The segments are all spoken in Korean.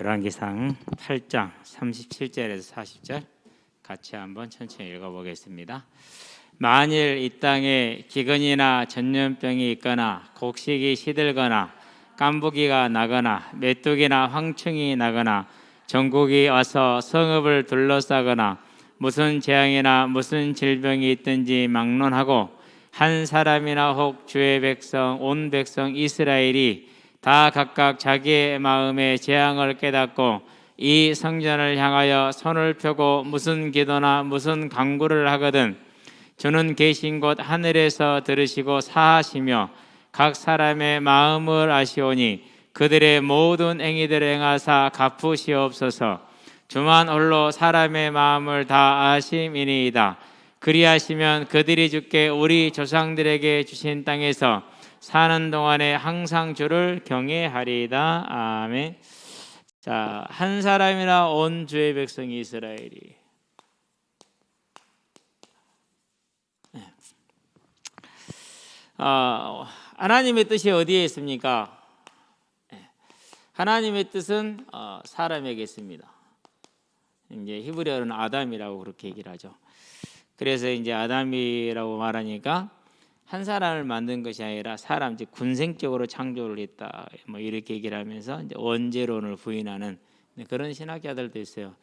열왕기상 8장 37절에서 40절 같이 한번 천천히 읽어보겠습니다. 만일 이 땅에 기근이나 전염병이 있거나 곡식이 시들거나 깐부기가 나거나 메뚜기나 황충이 나거나 전국이 와서 성읍을 둘러싸거나 무슨 재앙이나 무슨 질병이 있든지 막론하고 한 사람이나 혹 주의 백성 온 백성 이스라엘이 다 각각 자기의 마음의 재앙을 깨닫고 이 성전을 향하여 손을 펴고 무슨 기도나 무슨 간구를 하거든 주는 계신 곳 하늘에서 들으시고 사하시며 각 사람의 마음을 아시오니 그들의 모든 행위들을 행하사 갚으시옵소서. 주만 홀로 사람의 마음을 다 아심이니이다. 그리하시면 그들이 주께 우리 조상들에게 주신 땅에서 사는 동안에 항상 주를 경외하리이다. 아멘. 자, 한 사람이나 온 주의 백성 이스라엘이 하나님의 뜻이 어디에 있습니까? 하나님의 뜻은 사람에게 있습니다. 이제 히브리어는 아담이라고 그렇게 얘기를 하죠. 그래서 이제 아담이라고 말하니까 한 사람을 만든 것이 아니라 사람, 즉 군생적으로 창조를 했다, 뭐 이렇게 얘기를 하면서 이제 원죄론을 부인하는 그런 신학자들도 있어요.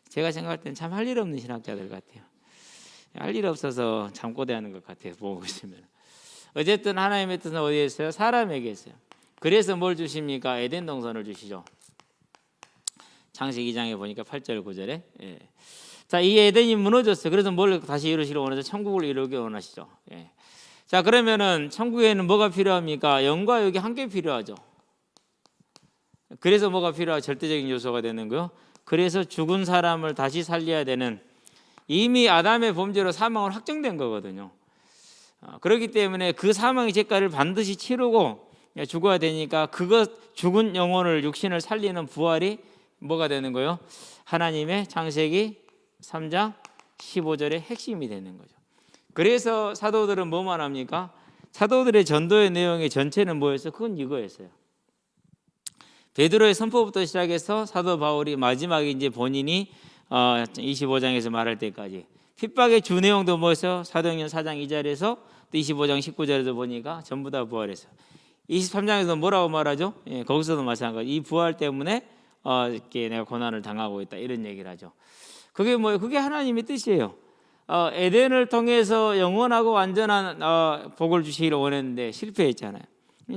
제가 생각할 때는 참 할 일 없는 신학자들 같아요. 할 일 없어서 잠꼬대하는 것 같아요. 보고 있으면. 어쨌든 하나님의 뜻은 어디에 있어요? 사람에게 있어요. 그래서 뭘 주십니까? 에덴 동산을 주시죠. 창세기 2장에 보니까 8절 9절에 자, 이 에덴이 무너졌어요. 그래서 뭘 다시 이루시려 원하죠? 천국을 이루기 원하시죠. 자, 그러면은 천국에는 뭐가 필요합니까? 영과 육이 함께 필요하죠. 그래서 뭐가 필요하죠? 절대적인 요소가 되는 거요. 그래서 죽은 사람을 다시 살려야 되는, 이미 아담의 범죄로 사망은 확정된 거거든요. 그렇기 때문에 그 사망의 대가를 반드시 치르고 죽어야 되니까 그것 죽은 영혼을 육신을 살리는 부활이 뭐가 되는 거예요? 하나님의 창세기 3장 15절의 핵심이 되는 거죠. 그래서 사도들은 뭐만 합니까? 사도들의 전도의 내용의 전체는 뭐였어요? 그건 이거였어요. 베드로의 선포부터 시작해서 사도 바울이 마지막에 이제 본인이 25장에서 말할 때까지 핍박의 주 내용도 뭐였어요? 사도행전 4장 2절에서 또 25장 19절에도 보니까 전부 다 부활했어요. 23장에서 뭐라고 말하죠? 거기서도 마찬가지. 이 부활 때문에 이렇게 내가 고난을 당하고 있다, 이런 얘기를 하죠. 그게 뭐예요? 그게 하나님의 뜻이에요. 에덴을 통해서 영원하고 완전한 복을 주시기를 원했는데 실패했잖아요.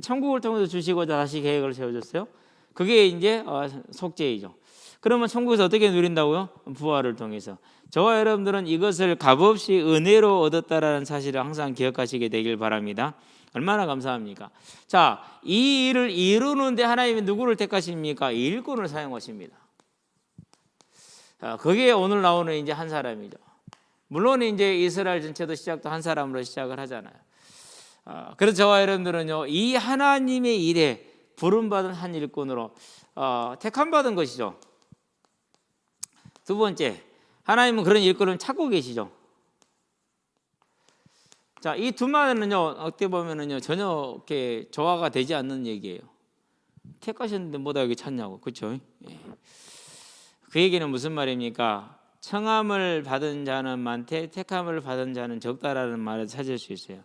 천국을 통해서 주시고자 다시 계획을 세워줬어요. 그게 이제 속죄이죠. 그러면 천국에서 어떻게 누린다고요? 부활을 통해서. 저와 여러분들은 이것을 값없이 은혜로 얻었다라는 사실을 항상 기억하시게 되길 바랍니다. 얼마나 감사합니까? 자, 이 일을 이루는데 하나님이 누구를 택하십니까? 일꾼을 사용하십니다. 그게 오늘 나오는 이제 한 사람이죠. 물론 이제 이스라엘 전체도 시작도 한 사람으로 시작을 하잖아요. 그래서 저와 여러분들은요, 이 하나님의 일에 부름받은 한 일꾼으로 택함받은 것이죠. 두 번째, 하나님은 그런 일꾼을 찾고 계시죠. 자, 이 두 말은요, 어떻게 보면은요, 전혀 이렇게 조화가 되지 않는 얘기예요. 택하셨는데 뭐다 여기 찾냐고, 그렇죠? 그 얘기는 무슨 말입니까? 청함을 받은 자는 많되 택함을 받은 자는 적다라는 말을 찾을 수 있어요.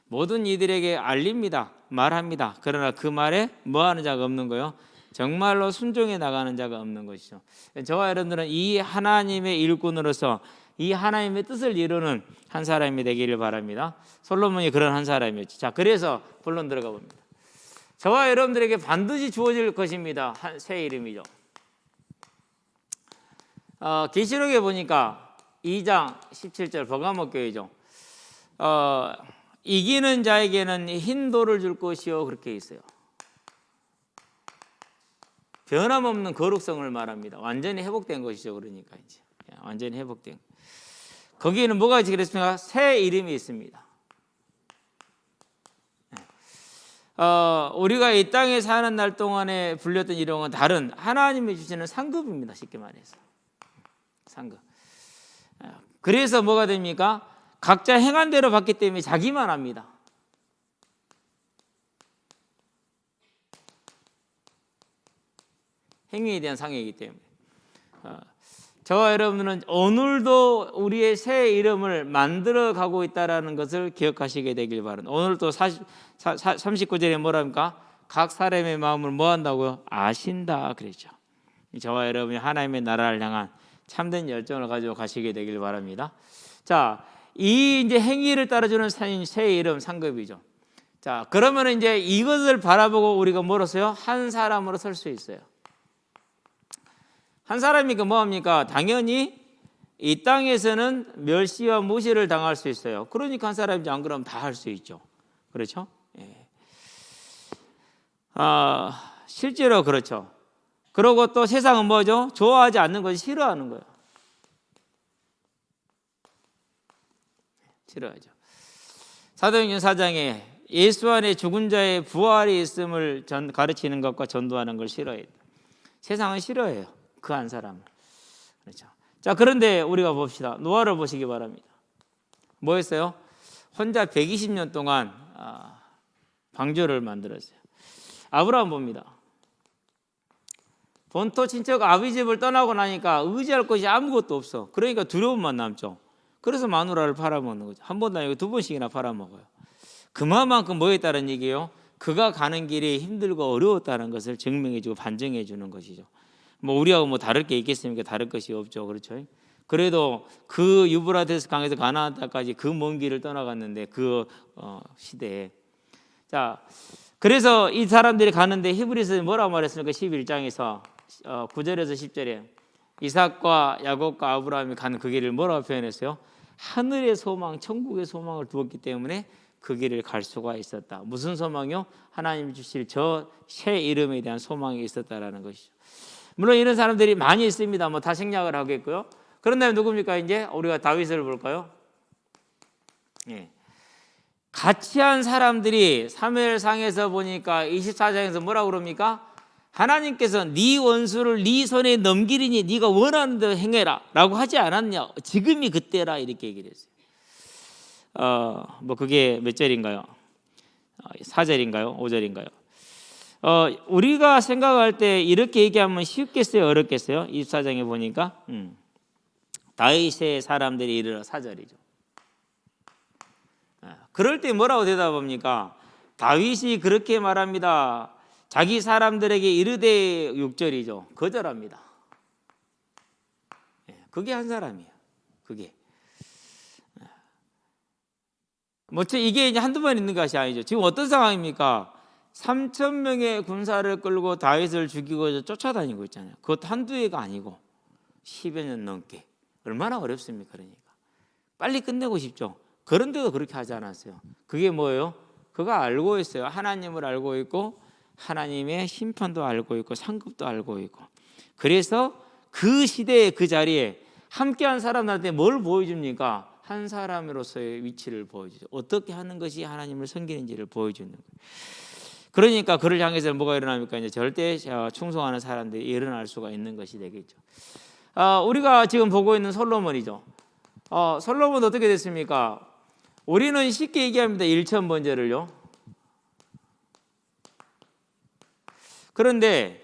모든 이들에게 알립니다, 말합니다. 그러나 그 말에 뭐하는 자가 없는 거예요? 정말로 순종해 나가는 자가 없는 것이죠. 저와 여러분들은 이 하나님의 일꾼으로서 이 하나님의 뜻을 이루는 한 사람이 되기를 바랍니다. 솔로몬이 그런 한 사람이었죠. 자, 그래서 본론 들어가 봅니다. 저와 여러분들에게 반드시 주어질 것입니다. 새 이름이죠. 계시록에 보니까 2장 17절 버가모 교회죠. 이기는 자에게는 흰 돌을 줄 것이요, 그렇게 있어요. 변함없는 거룩성을 말합니다. 완전히 회복된 것이죠. 그러니까 이제 완전히 회복된. 거기에는 뭐가 있지 그랬습니까? 새 이름이 있습니다. 우리가 이 땅에 사는 날 동안에 불렸던 이름은 다른 하나님이 주시는 상급입니다. 쉽게 말해서 상급. 그래서 뭐가 됩니까? 각자 행한 대로 받기 때문에 자기만 합니다. 행위에 대한 상이기 때문에. 저와 여러분은 오늘도 우리의 새 이름을 만들어 가고 있다는 것을 기억하시게 되길 바랍니다. 오늘 또 39절에 뭐랍니까? 각 사람의 마음을 뭐 한다고요? 아신다 그랬죠. 저와 여러분이 하나님의 나라를 향한 참된 열정을 가지고 가시게 되길 바랍니다. 자, 이 이제 행위를 따라주는 새 이름 상급이죠. 자, 그러면 이제 이것을 바라보고 우리가 뭐로서요? 한 사람으로 설 수 있어요. 한 사람이니까 뭐합니까? 당연히 이 땅에서는 멸시와 무시를 당할 수 있어요. 그러니까 한 사람이지 안 그러면 다 할 수 있죠. 그렇죠? 예. 실제로 그렇죠. 그리고 또 세상은 뭐죠? 좋아하지 않는 것이 싫어하는 거예요. 싫어하죠. 사도행전 4장에 예수 안에 죽은 자의 부활이 있음을 가르치는 것과 전도하는 걸 싫어해요. 세상은 싫어해요. 그 한 사람을. 그렇죠. 자, 그런데 우리가 봅시다. 노아를 보시기 바랍니다. 뭐 했어요? 혼자 120년 동안 방주를 만들었어요. 아브라함 봅니다. 본토 친척 아비 집을 떠나고 나니까 의지할 것이 아무것도 없어. 그러니까 두려움만 남죠. 그래서 마누라를 팔아먹는 거죠. 한 번도 아니고 두 번씩이나 팔아먹어요. 그만큼 뭐 했다는 얘기예요? 그가 가는 길이 힘들고 어려웠다는 것을 증명해주고 반증해주는 것이죠. 뭐 우리하고 뭐 다를 게 있겠습니까? 다를 것이 없죠. 그렇죠? 그래도 그 유브라데스 강에서 가나안 땅까지 그 먼 길을 떠나갔는데 그 시대에. 자, 그래서 이 사람들이 가는데 히브리서에 뭐라고 말했습니까? 11장에서 9절에서 10절에 이삭과 야곱과 아브라함이 가는 그 길을 뭐라고 표현했어요? 하늘의 소망, 천국의 소망을 두었기 때문에 그 길을 갈 수가 있었다. 무슨 소망이요? 하나님이 주실 저 새 이름에 대한 소망이 있었다라는 것이죠. 물론 이런 사람들이 많이 있습니다. 뭐 다 생략을 하겠고요. 그런 다음에 누굽니까? 이제 우리가 다윗을 볼까요? 예. 같이 한 사람들이 사무엘상에서 보니까 24장에서 뭐라고 그럽니까? 하나님께서 네 원수를 네 손에 넘기리니 네가 원하는 대로 행해라 라고 하지 않았냐? 지금이 그때라 이렇게 얘기를 했어요. 뭐 그게 몇 절인가요? 4절인가요? 5절인가요? 우리가 생각할 때 이렇게 얘기하면 쉽겠어요? 어렵겠어요? 24장에 보니까 다윗의 사람들이 이르러 4절이죠. 그럴 때 뭐라고 대답합니까? 다윗이 그렇게 말합니다. 자기 사람들에게 이르되 6절이죠. 거절합니다. 그게 한 사람이에요. 그게. 뭐 이게 이제 한두 번 있는 것이 아니죠. 지금 어떤 상황입니까? 3,000명의 군사를 끌고 다윗을 죽이고 쫓아다니고 있잖아요. 그것도 한두 해가 아니고 10여 년 넘게. 얼마나 어렵습니까? 그러니까 빨리 끝내고 싶죠. 그런데도 그렇게 하지 않았어요. 그게 뭐예요? 그가 알고 있어요. 하나님을 알고 있고 하나님의 심판도 알고 있고 상급도 알고 있고. 그래서 그 시대의 그 자리에 함께한 사람들한테 뭘 보여줍니까? 한 사람으로서의 위치를 보여주죠. 어떻게 하는 것이 하나님을 섬기는지를 보여주는 거예요. 그러니까 그를 향해서 뭐가 일어납니까? 이제 절대 충성하는 사람들이 일어날 수가 있는 것이 되겠죠. 우리가 지금 보고 있는 솔로몬이죠. 솔로몬은 어떻게 됐습니까? 우리는 쉽게 얘기합니다. 1,000번제를요. 그런데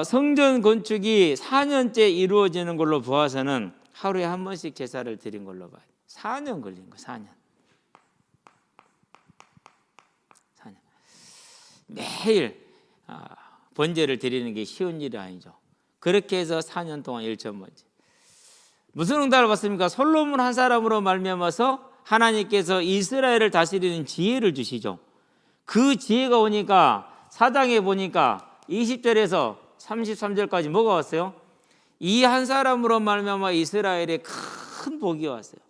성전 건축이 4년째 이루어지는 걸로 보아서는 하루에 한 번씩 제사를 드린 걸로 봐요. 4년 걸린 거예요. 4년. 매일 번제를 드리는 게 쉬운 일이 아니죠. 그렇게 해서 4년 동안 1,000번제. 무슨 응답을 받습니까? 솔로몬 한 사람으로 말미암아서 하나님께서 이스라엘을 다스리는 지혜를 주시죠. 그 지혜가 오니까 사장에 보니까 20절에서 33절까지 뭐가 왔어요? 이 한 사람으로 말미암아 이스라엘에 큰 복이 왔어요.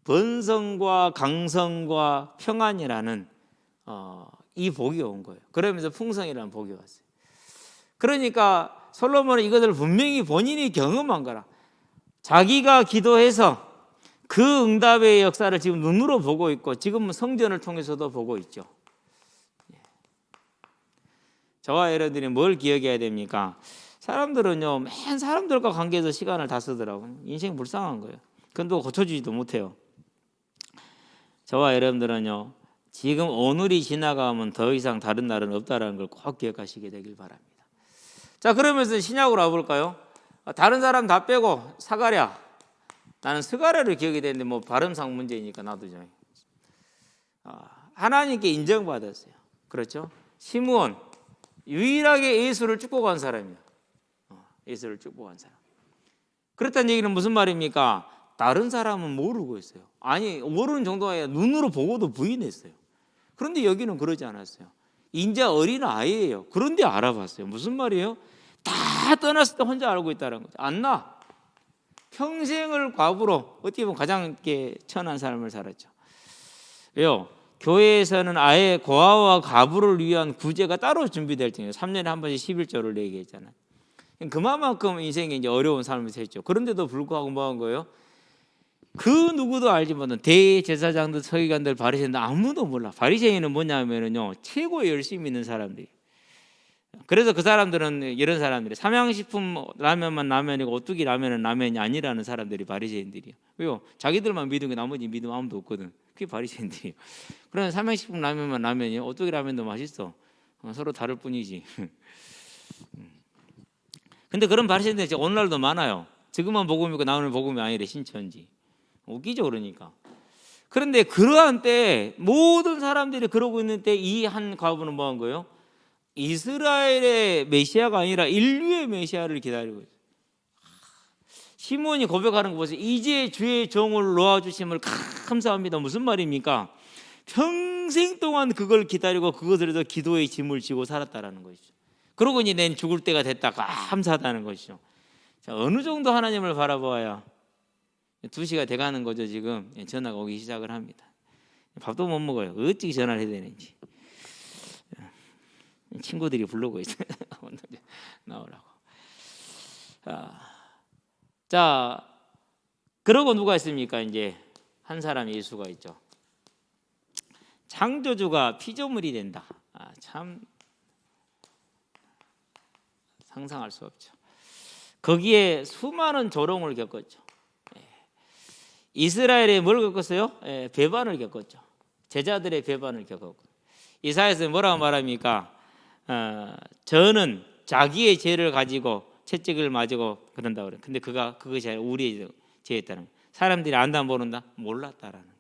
번성과 강성과 평안이라는 이 복이 온 거예요. 그러면서 풍성이라는 복이 왔어요. 그러니까 솔로몬은 이것을 분명히 본인이 경험한 거라. 자기가 기도해서 그 응답의 역사를 지금 눈으로 보고 있고 지금은 성전을 통해서도 보고 있죠. 저와 여러분들이 뭘 기억해야 됩니까? 사람들은요, 맨 사람들과 관계에서 시간을 다 쓰더라고요. 인생 불쌍한 거예요. 그건 또 고쳐주지도 못해요. 저와 여러분들은요, 지금 오늘이 지나가면 더 이상 다른 날은 없다는 걸 꼭 기억하시게 되길 바랍니다. 자, 그러면서 신약으로 와볼까요? 다른 사람 다 빼고 사가랴. 나는 스가랴를 기억이 되는데 뭐 발음상 문제니까 놔두죠. 하나님께 인정받았어요. 그렇죠? 시므온 유일하게 예수를 축복한 사람이에요. 예수를 축복한 사람. 그렇다는 얘기는 무슨 말입니까? 다른 사람은 모르고 있어요. 아니, 모르는 정도가 아니라 눈으로 보고도 부인했어요. 그런데 여기는 그러지 않았어요. 인자 어린 아이예요. 그런데 알아봤어요. 무슨 말이에요? 다 떠났을 때 혼자 알고 있다는 거죠. 안나 평생을 과부로 어떻게 보면 가장 천한 삶을 살았죠. 왜요? 교회에서는 아예 고아와 과부를 위한 구제가 따로 준비될 텐데요. 3년에 한 번씩 11조를 얘기했잖아요. 그만큼 인생이 이제 어려운 삶을 살죠. 그런데도 불구하고 뭐 한 거예요? 그 누구도 알지 못한 대제사장들, 서기관들, 바리새인들 아무도 몰라. 바리새인은 뭐냐면요, 최고 열심히 있는 사람들이. 그래서 그 사람들은 이런 사람들이 삼양식품 라면만 라면이고 오뚜기 라면은 라면이 아니라는 사람들이 바리새인들이에요. 왜요? 자기들만 믿은 게 나머지 믿음 아무도 없거든. 그게 바리새인들이에요. 그러면 삼양식품 라면만 라면이에요. 오뚜기 라면도 맛있어. 서로 다를 뿐이지. 근데 그런 바리새인들이 오늘날도 많아요. 지금만 복음이고 나오는 복음이 아니래. 신천지. 웃기죠, 그러니까. 그런데 그러한 때 모든 사람들이 그러고 있는 때 이 한 과부는 뭐 한 거예요? 이스라엘의 메시아가 아니라 인류의 메시아를 기다리고 있어요. 시몬이 고백하는 거 보세요. 이제 주의 종을 놓아주심을 감사합니다. 무슨 말입니까? 평생 동안 그걸 기다리고 그것을 위해서 기도의 짐을 지고 살았다라는 것이죠. 그러고 이제 낸 죽을 때가 됐다 감사하다는 것이죠. 자, 어느 정도 하나님을 바라보아야 2시가 돼가는 거죠. 지금 전화가 오기 시작을 합니다. 밥도 못 먹어요. 어찌 전화를 해야 되는지. 친구들이 부르고 있어요. 나오라고. 자, 그러고 누가 있습니까? 이제 한 사람 예수가 있죠. 창조주가 피조물이 된다. 참 상상할 수 없죠. 거기에 수많은 조롱을 겪었죠. 이스라엘에 뭘 겪었어요? 배반을 겪었죠. 제자들의 배반을 겪었고. 이사야에서 뭐라고 말합니까? 저는 자기의 죄를 가지고 채찍을 맞고 그런다고 그래요. 근데 그것이 아니라 우리의 죄였다는 거예요. 사람들이 안다 모른다? 몰랐다라는 거예요.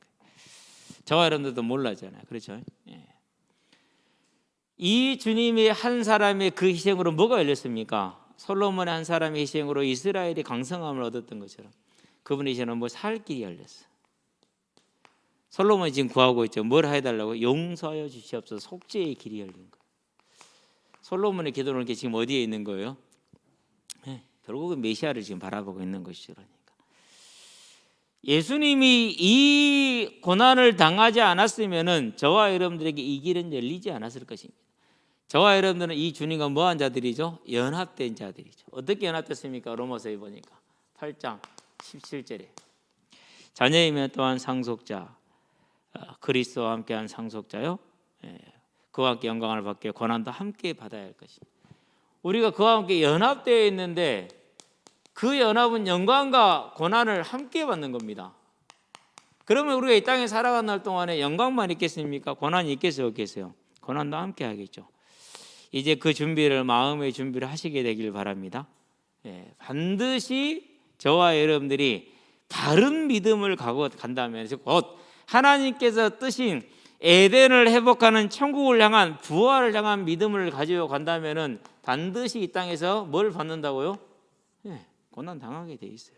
저와 여러분들도 몰랐잖아요. 그렇죠? 이 주님의 한 사람의 그 희생으로 뭐가 열렸습니까? 솔로몬의 한 사람의 희생으로 이스라엘이 강성함을 얻었던 것처럼 그분의 희생은 뭐 살 길이 열렸어. 솔로몬이 지금 구하고 있죠. 뭘 해달라고? 용서하여 주시옵소서. 속죄의 길이 열린 거예요. 솔로몬의 기도는 이렇게 지금 어디에 있는 거예요? 결국은 메시아를 지금 바라보고 있는 것이죠. 그러니까 예수님이 이 고난을 당하지 않았으면은 저와 여러분들에게 이 길은 열리지 않았을 것입니다. 저와 여러분들은 이 주님과 뭐한 자들이죠? 연합된 자들이죠. 어떻게 연합됐습니까? 로마서에 보니까 8장 17절에 자녀이면 또한 상속자, 그리스도와 함께한 상속자요. 그와 함께 영광을 받게 고난도 함께 받아야 할 것입니다. 우리가 그와 함께 연합되어 있는데 그 연합은 영광과 고난을 함께 받는 겁니다. 그러면 우리가 이 땅에 살아가는 날 동안에 영광만 있겠습니까? 고난이 있겠어요? 없겠어요? 고난도 함께 하겠죠. 이제 그 준비를 마음의 준비를 하시게 되길 바랍니다. 반드시 저와 여러분들이 바른 믿음을 가고 간다면 곧 하나님께서 뜨신 에덴을 회복하는 천국을 향한 부활을 향한 믿음을 가지고 간다면은 반드시 이 땅에서 뭘 받는다고요? 고난 당하게 돼 있어요.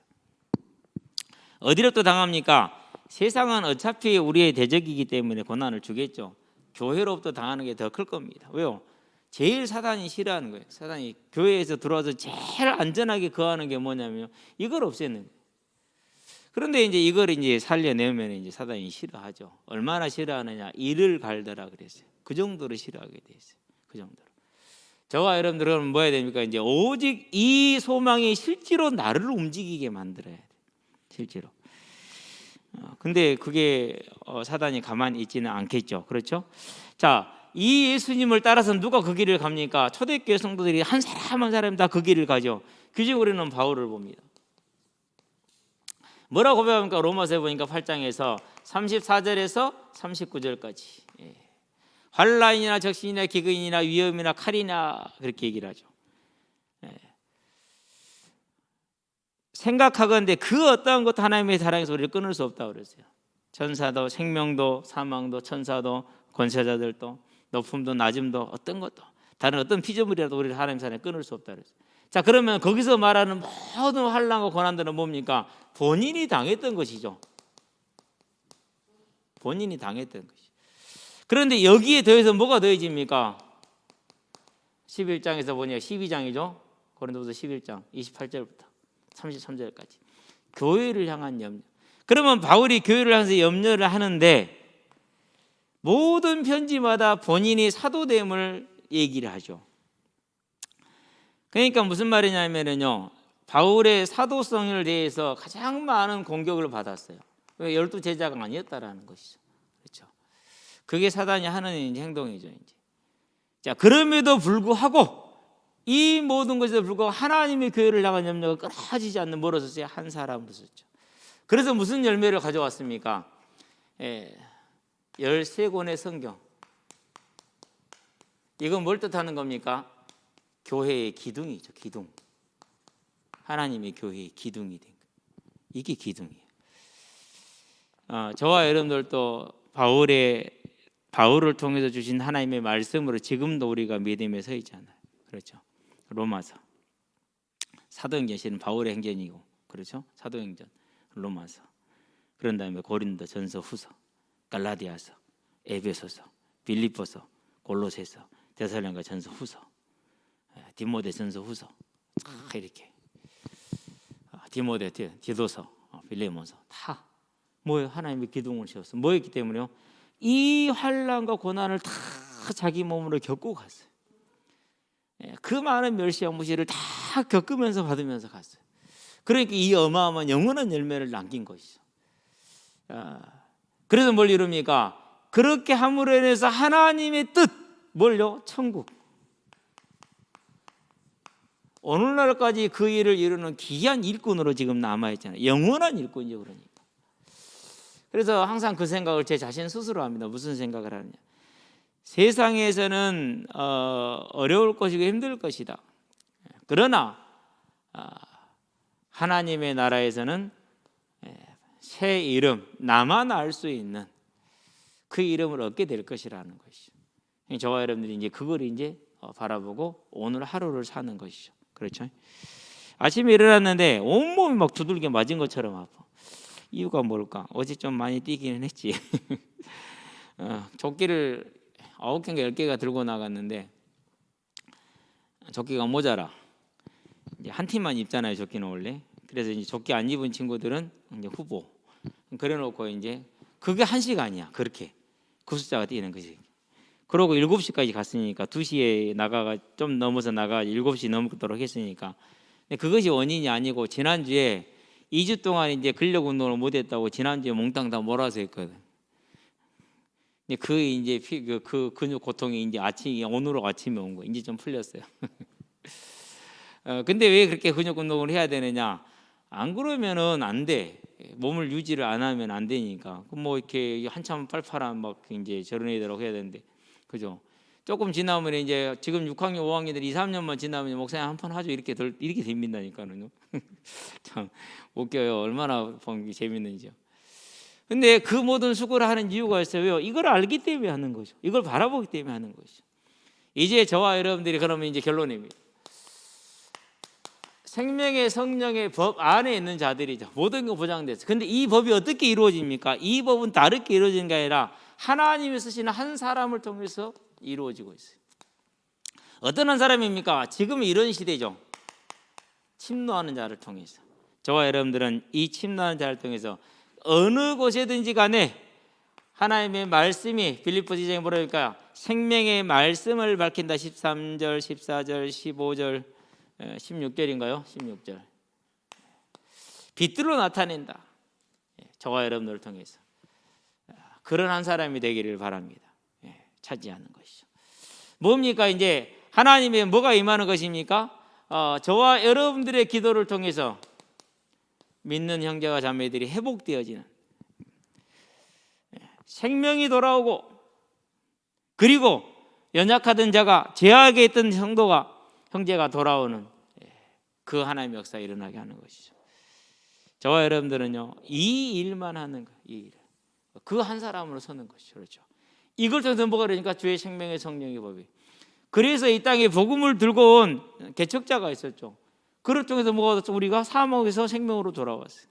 어디로부터 당합니까? 세상은 어차피 우리의 대적이기 때문에 고난을 주겠죠. 교회로부터 당하는 게 더 클 겁니다. 왜요? 제일 사단이 싫어하는 거예요. 사단이 교회에서 들어와서 제일 안전하게 거하는 게 뭐냐면 이걸 없애는 거예요. 그런데 이제 이걸 이제 살려내면 이제 사단이 싫어하죠. 얼마나 싫어하느냐? 이를 갈더라 그랬어요. 그 정도로 싫어하게 돼 있어요. 그 정도로. 저와 여러분들은 뭐 해야 됩니까? 이제 오직 이 소망이 실제로 나를 움직이게 만들어야 돼. 실제로. 근데 그게 사단이 가만히 있지는 않겠죠. 그렇죠? 자, 이 예수님을 따라서 누가 그 길을 갑니까? 초대교회 성도들이 한 사람 한 사람 다 그 길을 가죠. 그중 우리는 바울을 봅니다. 뭐라고 고백합니까? 로마서에 보니까 8장에서 34절에서 39절까지 환난이나 적신이나 기근이나 위험이나 칼이나 그렇게 얘기를 하죠. 생각하건대 그 어떠한 것도 하나님의 사랑에서 우리를 끊을 수 없다고 그랬어요. 천사도 생명도 사망도 천사도 권세자들도 높음도 낮음도 어떤 것도 다른 어떤 피조물이라도 우리를 하나님의 사랑에 끊을 수 없다고 그랬어요. 자, 그러면 거기서 말하는 모든 환난과 고난들은 뭡니까? 본인이 당했던 것이죠. 본인이 당했던 것이죠. 그런데 여기에 더해서 뭐가 더해집니까? 11장에서 보니까 12장이죠. 고린도후서 11장 28절부터 33절까지 교회를 향한 염려. 그러면 바울이 교회를 향해서 염려를 하는데 모든 편지마다 본인이 사도됨을 얘기를 하죠. 그러니까 무슨 말이냐면요, 바울의 사도성에 대해서 가장 많은 공격을 받았어요. 왜? 12제자가 아니었다라는 것이죠. 그렇죠. 그게 사단이 하는 행동이죠. 이제. 자, 그럼에도 불구하고 이 모든 것에도 불구하고 하나님의 교회를 향한 염려가 끊어지지 않는 멀어서야 한 사람으로서죠. 그래서 무슨 열매를 가져왔습니까? 13권의 성경. 이건 뭘 뜻하는 겁니까? 교회의 기둥이죠. 기둥. 하나님의 교회의 기둥이 된 거예요. 이게 기둥이에요. 저와 여러분들도 바울을 통해서 주신 하나님의 말씀으로 지금도 우리가 믿음에 서 있잖아요. 그렇죠. 로마서, 사도행전은 바울의 행전이고, 그렇죠. 사도행전, 로마서, 그런 다음에 고린도 전서, 후서, 갈라디아서, 에베소서, 빌립보서, 골로새서, 데살로니가 전서, 후서, 디모데 전서, 후서, 이렇게 디모데, 디도서, 빌레몬서 다 뭐예요? 하나님의 기둥을 세웠어. 뭐였기 때문에요? 이 환난과 고난을 다 자기 몸으로 겪고 갔어요. 그 많은 멸시와 무시를 다 겪으면서 받으면서 갔어요. 그러니까 이 어마어마한 영원한 열매를 남긴 것이죠. 그래서 뭘 이룹니까? 그렇게 함으로 인해서 하나님의 뜻, 뭘요? 천국. 오늘날까지 그 일을 이루는 귀한 일꾼으로 지금 남아있잖아요. 영원한 일꾼이죠. 그러니까. 그래서 항상 그 생각을 제 자신 스스로 합니다. 무슨 생각을 하느냐? 세상에서는 어려울 것이고 힘들 것이다. 그러나 하나님의 나라에서는 새 이름, 나만 알 수 있는 그 이름을 얻게 될 것이라는 것이죠. 저와 여러분들이 이제 그걸 이제 바라보고 오늘 하루를 사는 것이죠. 그렇죠? 아침에 일어났는데 온몸이 막 두들겨 맞은 것처럼 아파. 이유가 뭘까? 어제 좀 많이 뛰기는 했지. 조끼를 9개인가 10개가 들고 나갔는데 조끼가 모자라. 이제 한 팀만 입잖아요, 조끼는 원래. 그래서 이제 조끼 안 입은 친구들은 이제 후보. 그래놓고 이제 그게 1시간이야. 그렇게 그 숫자가 뛰는 거지. 그러고 7시까지 갔으니까 2시에 나가가 좀 넘어서 나가 7시 넘도록 했으니까. 근데 그것이 원인이 아니고 지난주에 2주 동안 이제 근력 운동을 못했다고 지난주에 몽땅 다 몰아서 했거든. 근데 그 이제 그 근육 고통이 이제 오늘 아침에 온 거. 이제 좀 풀렸어요. 근데 왜 그렇게 근육 운동을 해야 되느냐? 안 그러면은 안 돼. 몸을 유지를 안 하면 안 되니까. 뭐 이렇게 한참 팔팔한 막 이제 저런 애들하고 해야 되는데, 그죠? 조금 지나면 이제 지금 6학년, 5학년들 2, 3년만 지나면 목사님 한판 하죠. 이렇게 됩니다니까는요. 참 웃겨요. 얼마나 보기 재밌는지요. 근데 그 모든 수고를 하는 이유가 있어요. 왜요? 이걸 알기 때문에 하는 거죠. 이걸 바라보기 때문에 하는 것이죠. 이제 저와 여러분들이 그러면 이제 결론입니다. 생명의 성령의 법 안에 있는 자들이죠. 모든 거 보장됐어요. 근데 이 법이 어떻게 이루어집니까? 이 법은 다르게 이루어지는 게 아니라 하나님이 쓰시는 한 사람을 통해서 이루어지고 있어요. 어떤 한 사람입니까? 지금 이런 시대죠. 침노하는 자를 통해서. 저와 여러분들은 이 침노하는 자를 통해서 어느 곳에든지 간에 하나님의 말씀이 빌립보서 2장에 뭐라 할까요? 생명의 말씀을 밝힌다. 13절, 14절, 15절, 16절인가요? 16절. 빛들로 나타낸다. 저와 여러분들을 통해서. 그런 한 사람이 되기를 바랍니다. 차지하는 것이죠. 뭡니까? 이제 하나님의 뭐가 임하는 것입니까? 저와 여러분들의 기도를 통해서 믿는 형제와 자매들이 회복되어지는, 생명이 돌아오고, 그리고 연약하던 자가, 죄악에 있던 형제가 돌아오는 그 하나님의 역사가 일어나게 하는 것이죠. 저와 여러분들은요, 이 일만 하는 거예요. 이 일. 그 한 사람으로 서는 것이죠. 그렇죠. 이걸 통해서 뭐가 그러니까 주의 생명의 성령의 법이. 그래서 이 땅에 복음을 들고 온 개척자가 있었죠. 그를 통해서 뭐가 됐죠? 우리가 사망에서 생명으로 돌아왔어요.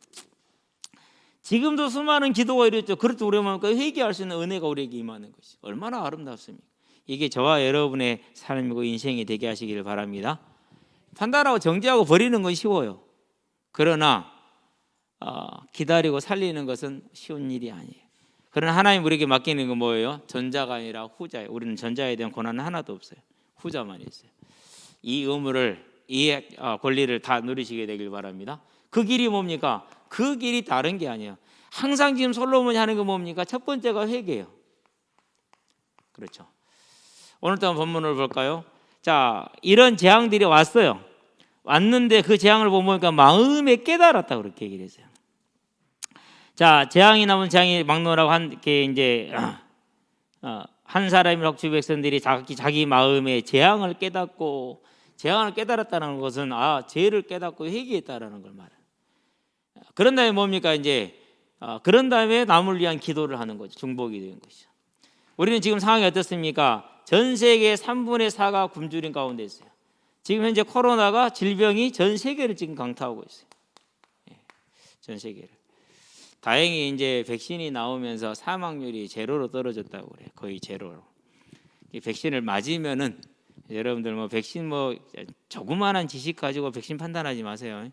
지금도 수많은 기도가 이랬죠. 그렇죠. 우리가 회개할 수 있는 은혜가 우리에게 임하는 것이 얼마나 아름답습니까? 이게 저와 여러분의 삶이고 인생이 되게 하시기를 바랍니다. 판단하고 정죄하고 버리는 건 쉬워요. 그러나 기다리고 살리는 것은 쉬운 일이 아니에요. 그러나 하나님 우리에게 맡기는 건 뭐예요? 전자가 아니라 후자예요. 우리는 전자에 대한 권한은 하나도 없어요. 후자만 있어요. 이 의무를, 이 권리를 다 누리시게 되길 바랍니다. 그 길이 뭡니까? 그 길이 다른 게 아니에요. 항상 지금 솔로몬이 하는 게 뭡니까? 첫 번째가 회개예요. 그렇죠. 오늘 또 본문을 볼까요? 자, 이런 재앙들이 왔어요. 왔는데 그 재앙을 보니까 마음에 깨달았다고 그렇게 얘기를 했어요. 자, 재앙이 나면 재앙이 막노라고 한 게 이제 한 사람이 럭주 백성들이 자기 마음에 재앙을 깨닫고, 재앙을 깨달았다는 것은 죄를 깨닫고 회개했다라는 걸 말해요. 그런 다음에 뭡니까? 이제 그런 다음에 남을 위한 기도를 하는 거죠. 중보기 되는 것이죠. 우리는 지금 상황이 어떻습니까? 전 세계 3분의 4가 굶주림 가운데 있어요. 지금 현재 코로나가 질병이 전 세계를 지금 강타하고 있어요. 전 세계를. 다행히 이제 백신이 나오면서 사망률이 제로로 떨어졌다고 그래요. 거의 제로로. 이 백신을 맞으면은 여러분들 백신 조그마한 지식 가지고 백신 판단하지 마세요.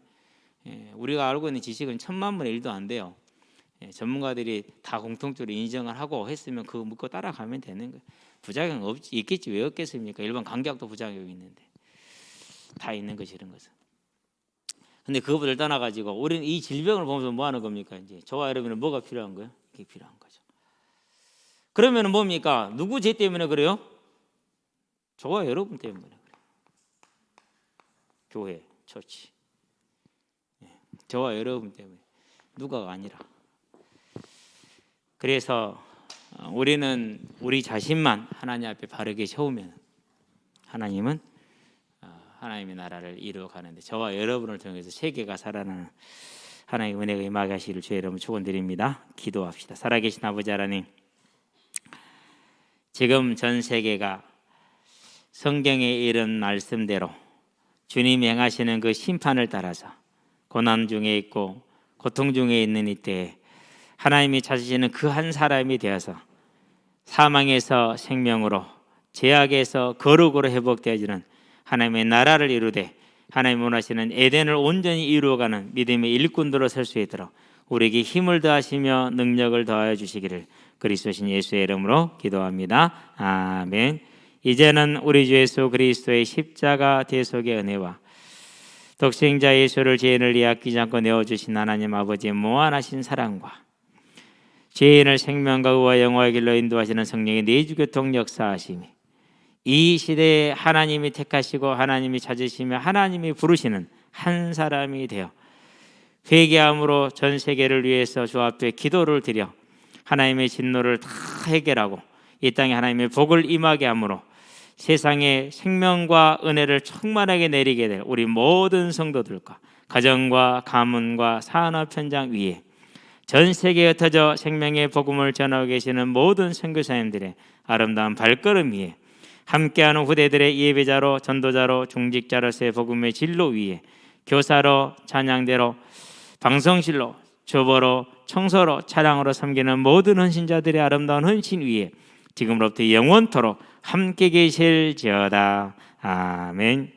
우리가 알고 있는 지식은 1000만 분의 1도 안 돼요. 전문가들이 다 공통적으로 인정을 하고 했으면 그거 묻고 따라가면 되는 거예요. 부작용 있겠지 왜 없겠습니까? 일반 감기약도 부작용이 있는데 다 있는 것이 이런 것은. 근데 그것을 떠나가지고 우리는 이 질병을 보면서 뭐 하는 겁니까? 이제 저와 여러분은 뭐가 필요한 거예요? 이게 필요한 거죠. 그러면 뭡니까? 누구 죄 때문에 그래요? 저와 여러분 때문에 그래요. 교회, 처치. 저와 여러분 때문에. 누가가 아니라. 그래서 우리는 우리 자신만 하나님 앞에 바르게 세우면 하나님은 하나님의 나라를 이루어가는데 저와 여러분을 통해서 세계가 살아나는 하나님의 은혜가 임하게 하시기를 주의 이름으로 축원드립니다. 기도합시다. 살아계신 아버지 하나님, 지금 전 세계가 성경에 이른 말씀대로 주님이 행하시는 그 심판을 따라서 고난 중에 있고 고통 중에 있는 이때에 하나님이 찾으시는 그 한 사람이 되어서 사망에서 생명으로, 죄악에서 거룩으로 회복되어지는 하나님의 나라를 이루되 하나님 원하시는 에덴을 온전히 이루어가는 믿음의 일꾼들로 설 수 있도록 우리에게 힘을 더하시며 능력을 더하여 주시기를 그리스도신 예수의 이름으로 기도합니다. 아멘. 이제는 우리 주 예수 그리스도의 십자가 대속의 은혜와 독생자 예수를 죄인을 위해 아끼지 않고 내어주신 하나님 아버지의 무한하신 사랑과 죄인을 생명과 의와 영화의 길로 인도하시는 성령의 내주교통 역사하심이 이 시대에 하나님이 택하시고 하나님이 찾으시며 하나님이 부르시는 한 사람이 되어 회개함으로 전 세계를 위해서 주 앞에 기도를 드려 하나님의 진노를 다 해결하고 이 땅에 하나님의 복을 임하게 함으로 세상에 생명과 은혜를 충만하게 내리게 될 우리 모든 성도들과 가정과 가문과 산업 현장 위에 전 세계에 흩어져 생명의 복음을 전하고 계시는 모든 선교사님들의 아름다운 발걸음 위에 함께하는 후대들의 예배자로 전도자로 중직자로서의 복음의 진로 위에 교사로 찬양대로 방송실로 주보로 청소로 차량으로 섬기는 모든 헌신자들의 아름다운 헌신 위에 지금으로부터 영원토록 함께 계실지어다. 아멘.